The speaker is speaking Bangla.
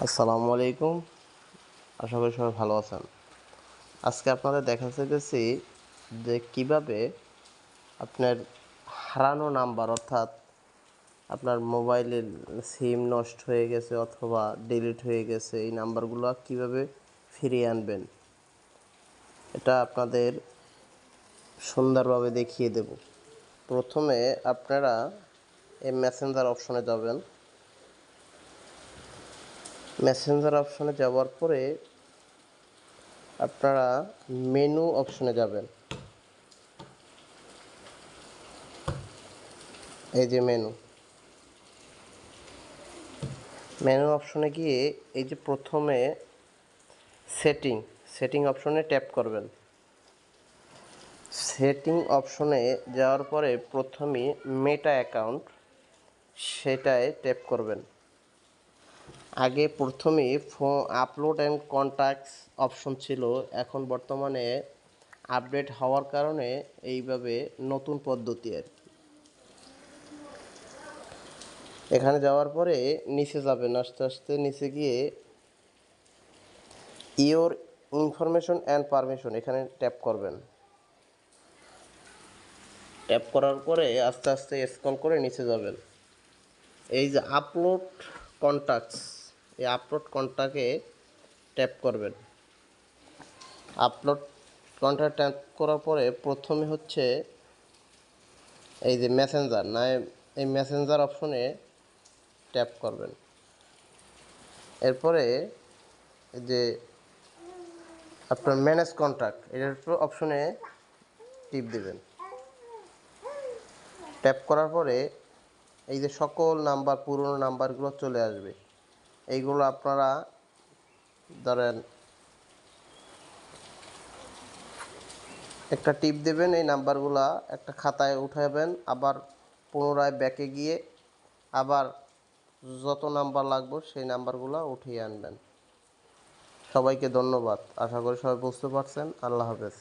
আসসালামু আলাইকুম। আশা করি সবাই ভালো আছেন। আজকে আপনাদের দেখা চাইতেছি যে কিভাবে আপনার হারানো নাম্বার অর্থাৎ আপনার মোবাইলের সিম নষ্ট হয়ে গেছে অথবা ডিলিট হয়ে গেছে এই নাম্বারগুলো কিভাবে ফিরিয়ে আনবেন। এটা আপনাদের সুন্দরভাবে দেখিয়ে দেব। প্রথমে আপনারা এই মেসেঞ্জার অপশনে যাবেন। মেসেঞ্জার অপশনে যাওয়ার পরে আপনারা মেনু অপশনে যাবেন। এই যে মেনু অপশনে গিয়ে এই যে প্রথমে সেটিং অপশনে ট্যাপ করবেন। সেটিং অপশনে যাওয়ার পরে প্রথমে মেটা অ্যাকাউন্ট সেটায় ট্যাপ করবেন। আগে প্রথমে আপলোড অ্যান্ড কন্ট্যাক্টস অপশন ছিল, এখন বর্তমানে আপডেট হওয়ার কারণে এইভাবে নতুন পদ্ধতি আর কি। এখানে যাওয়ার পরে নিচে যাবেন, আস্তে আস্তে নিচে গিয়ে ইওর ইনফরমেশন অ্যান্ড পারমিশন এখানে ট্যাপ করবেন। ট্যাপ করার পরে আস্তে আস্তে স্ক্রল করে নিচে যাবেন। এই যে আপলোড কন্ট্যাক্টস, এই আপলোড কন্ট্যাক্টে ট্যাপ করবেন। আপলোড কন্ট্যাক্ট ট্যাপ করার পরে প্রথমে হচ্ছে এই যে মেসেঞ্জার না, এই মেসেঞ্জার অপশনে ট্যাপ করবেন। এরপরে এই যে আপনার ম্যানেজ কন্ট্যাক্ট এটার অপশনে টিপ দেবেন। ট্যাপ করার পরে এই যে সকল নাম্বার, পুরনো নাম্বারগুলো চলে আসবে। এইগুলো আপনারা ধরেন একটা টিপ দেবেন, এই নাম্বারগুলা একটা খাতায় উঠাবেন, আবার পুনরায় ব্যাকে গিয়ে আবার যত নাম্বার লাগবে সেই নাম্বারগুলো উঠিয়ে আনবেন। সবাইকে ধন্যবাদ। আশা করি সবাই বুঝতে পারছেন। আল্লাহ হাফেজ।